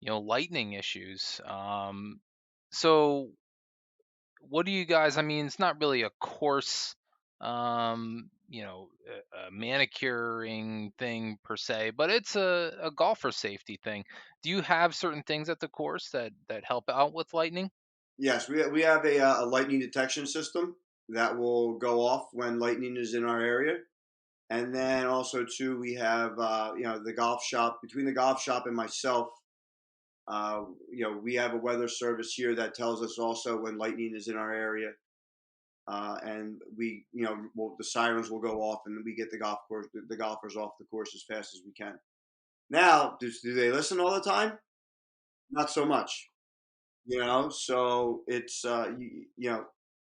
lightning issues. So what do you guys, I mean, it's not really a course, a manicuring thing per se, but it's a golfer safety thing. Do you have certain things at the course that help out with lightning?
Yes, we have a lightning detection system that will go off when lightning is in our area. And then also too, we have the golf shop. Between the golf shop and myself, we have a weather service here that tells us also when lightning is in our area, and the sirens will go off, and we get the golfers off the course as fast as we can. Now, do they listen all the time? Not so much. So it's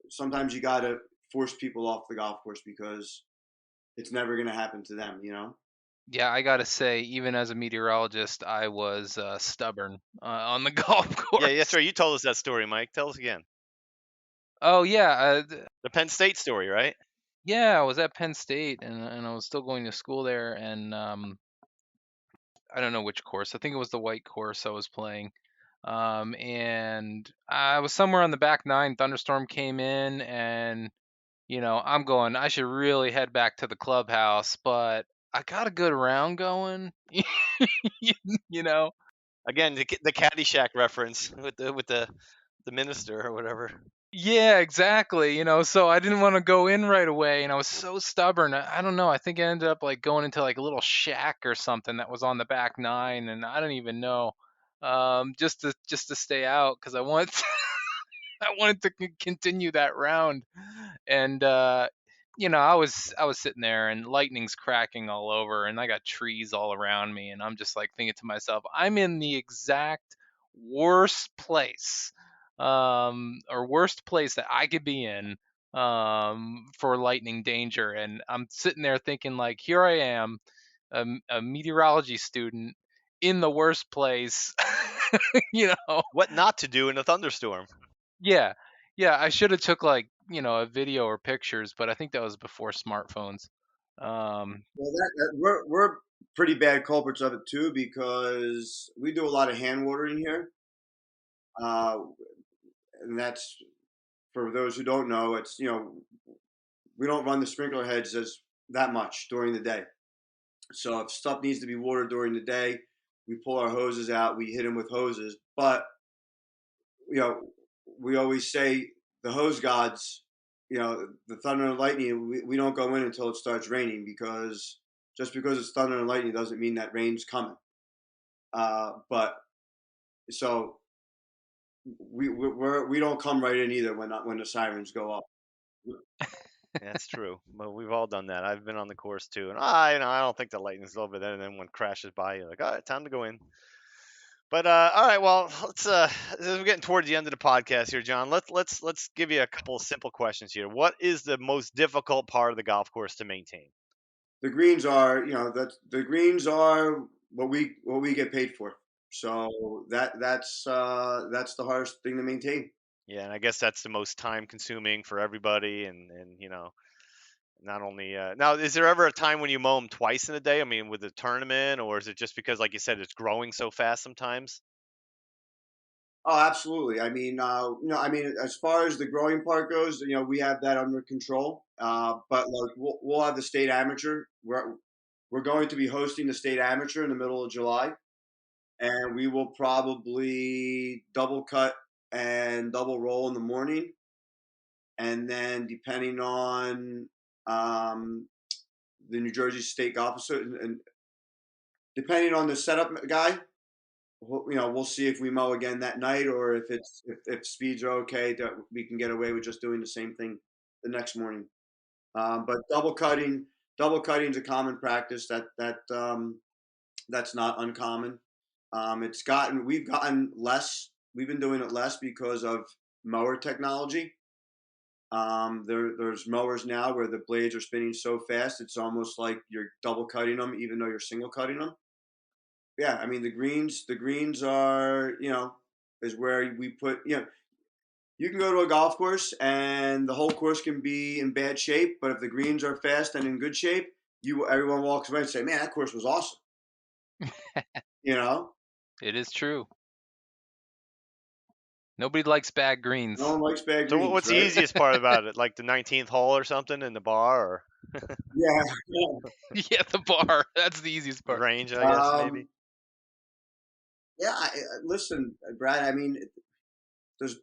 sometimes you got to force people off the golf course because it's never going to happen to them.
Yeah, I gotta say, even as a meteorologist, I was stubborn on the golf
Yeah, that's
course.
right. You told us that story, Mike. Tell us again.
Oh yeah,
The Penn State story, right?
yeah, I was at Penn State and I was still going to school there, and I don't know which course. I think it was the white course I was playing. And I was somewhere on the back nine. Thunderstorm came in, and I'm going. I should really head back to the clubhouse, but I got a good round going. you know.
Again, the Caddyshack reference with the minister or whatever.
Yeah, exactly. So I didn't want to go in right away, and I was so stubborn. I don't know. I think I ended up like going into like a little shack or something that was on the back nine, and I don't even know. Just to stay out because I want I wanted to continue that round, and I was sitting there, and lightning's cracking all over, and I got trees all around me, and I'm just like thinking to myself, I'm in the exact worst place, or worst place that I could be in, for lightning danger, and I'm sitting there thinking like, here I am, a meteorology student in the worst place, you know.
What not to do in a thunderstorm?
Yeah. Yeah, I should have took like, a video or pictures, but I think that was before smartphones. Um,
Well, we're pretty bad culprits of it too because we do a lot of hand watering here, uh, and that's for those who don't know. It's we don't run the sprinkler heads as that much during the day. So if stuff needs to be watered during the day, we pull our hoses out, we hit them with hoses. But you know, we always say the hose gods, the thunder and lightning, we don't go in until it starts raining because just because it's thunder and lightning doesn't mean that rain's coming. But so we don't come right in either when the sirens go up.
That's true. But we've all done that. I've been on the course too, and I don't think the lightning's a little bit. And then when crashes by, you're like, all right, time to go in. But all right, well, let's as we're getting towards the end of the podcast here, John. Let's give you a couple of simple questions here. What is the most difficult part of the golf course to maintain?
The greens are, that the greens are what we get paid for. So that's the hardest thing to maintain.
Yeah, and I guess that's the most time consuming for everybody, and not only now, is there ever a time when you mow them twice in a day? I mean, with the tournament, or is it just because, like you said, it's growing so fast sometimes?
Oh, absolutely. As far as the growing part goes, we have that under control. But like we'll have the state amateur. We're going to be hosting the state amateur in the middle of July, and we will probably double cut and double roll in the morning, and then depending on um, the New Jersey State Golf Association, and depending on the setup guy, we'll see if we mow again that night, or if speeds are okay, that we can get away with just doing the same thing the next morning. But double cutting is a common practice that's not uncommon. We've gotten less. We've been doing it less because of mower technology. There's mowers now where the blades are spinning so fast it's almost like you're double cutting them, even though you're single cutting them. Yeah, I mean the greens are is where we put you can go to a golf course and the whole course can be in bad shape, but if the greens are fast and in good shape, everyone walks away and say, "Man, that course was awesome." You know,
it is true. Nobody likes bad
no
greens.
one likes bad
So
greens,
what's the
right?
easiest part about it? Like the 19th hole or something in the bar, or
Yeah.
Yeah, the bar. That's the easiest
the
part.
range, I guess maybe.
Um, yeah. Listen, Brad. I mean, there's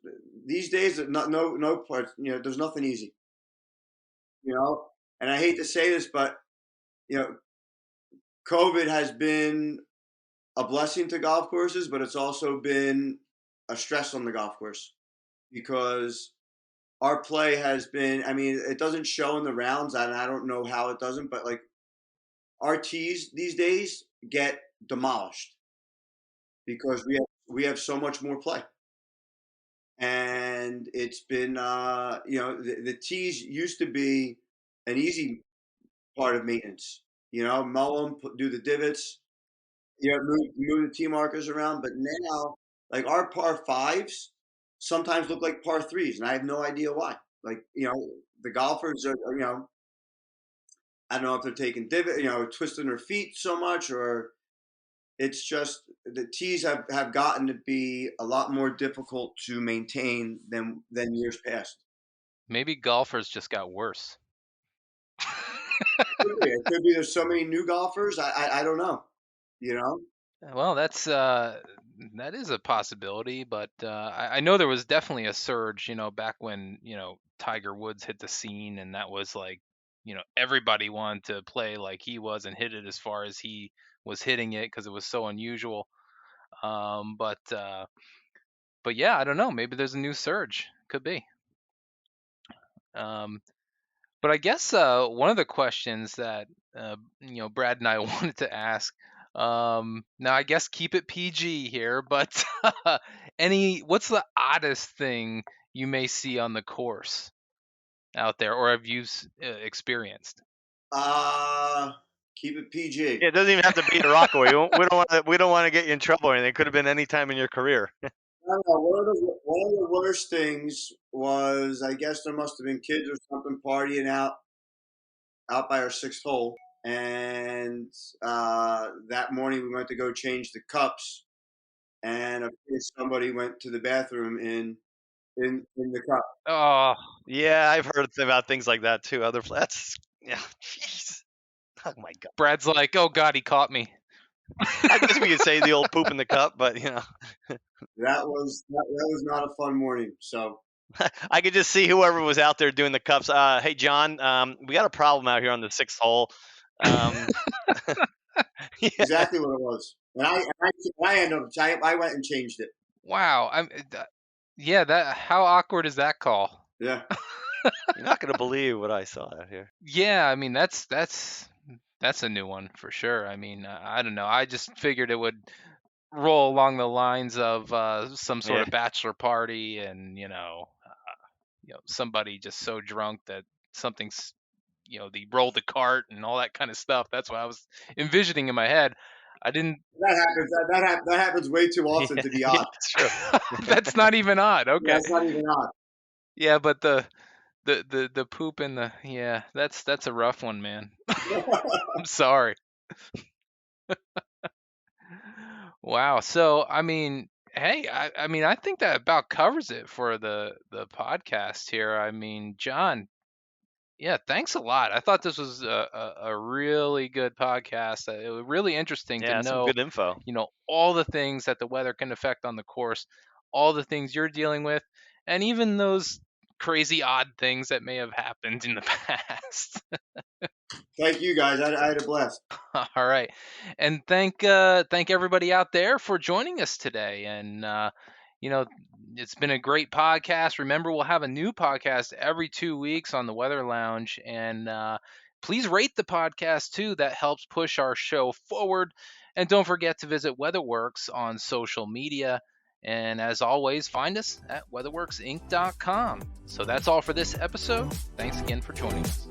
these days no parts. There's nothing easy. And I hate to say this, but you know, COVID has been a blessing to golf courses, but it's also been a stress on the golf course because our play has been. I mean, it doesn't show in the rounds, and I don't know how it doesn't, but like our tees these days get demolished because we have so much more play. and it's been the tees used to be an easy part of maintenance. Mow them, do the divots, move the tee markers around. But now, like our par fives sometimes look like par threes, and I have no idea why. Like the golfers are I don't know if they're taking twisting their feet so much, or it's just the tees have gotten to be a lot more difficult to maintain than years past.
Maybe golfers just got worse.
It could be there's so many new golfers. I don't know.
Well, that is a possibility, but I know there was definitely a surge, back when, Tiger Woods hit the scene, and that was like, everybody wanted to play like he was and hit it as far as he was hitting it because it was so unusual. But yeah, I don't know. Maybe there's a new surge. Could be. But I guess one of the questions that Brad and I wanted to ask. Now I guess keep it PG here, but what's the oddest thing you may see on the course out there, or have you experienced?
Keep it PG.
Yeah, it doesn't even have to be the Rockaway. We don't want to get you in trouble or anything. It could have been any time in your career.
I don't know. One of the worst things was, I guess there must have been kids or something partying out by our sixth hole, and that morning we went to go change the cups, and of course somebody went to the bathroom in the cup.
Oh, yeah, I've heard about things like that too. That's yeah, jeez. Oh my God.
Brad's like, oh God, he caught me.
I guess we could say the old poop in the cup, but
that was not a fun morning. So
I could just see whoever was out there doing the cups. Hey John, we got a problem out here on the sixth hole.
Yeah. Exactly what it was. And I ended up. I went and changed it.
Wow. How awkward is that call?
Yeah.
You're not gonna believe what I saw out here.
Yeah, I mean that's a new one for sure. I mean, I don't know. I just figured it would roll along the lines of some sort of bachelor party, and somebody just so drunk that something's they rolled the cart and all that kind of stuff. That's what I was envisioning in my head. I didn't.
That happens way too often to be odd.
That's true.
That's not even odd. Okay.
That's not even odd.
Yeah, but the poop and that's a rough one, man. I'm sorry. Wow. So, I mean, hey, I mean, I think that about covers it for the podcast here. I mean, John, yeah, thanks a lot. I thought this was a really good podcast. It was really interesting to know,
some good info.
All the things that the weather can affect on the course, all the things you're dealing with, and even those crazy odd things that may have happened in the past.
Thank you guys. I had a blast.
All right. And thank everybody out there for joining us today. And it's been a great podcast. Remember, we'll have a new podcast every 2 weeks on the Weather Lounge, and please rate the podcast too. That helps push our show forward. And don't forget to visit WeatherWorks on social media. And as always, find us at weatherworksinc.com. So that's all for this episode. Thanks again for joining us.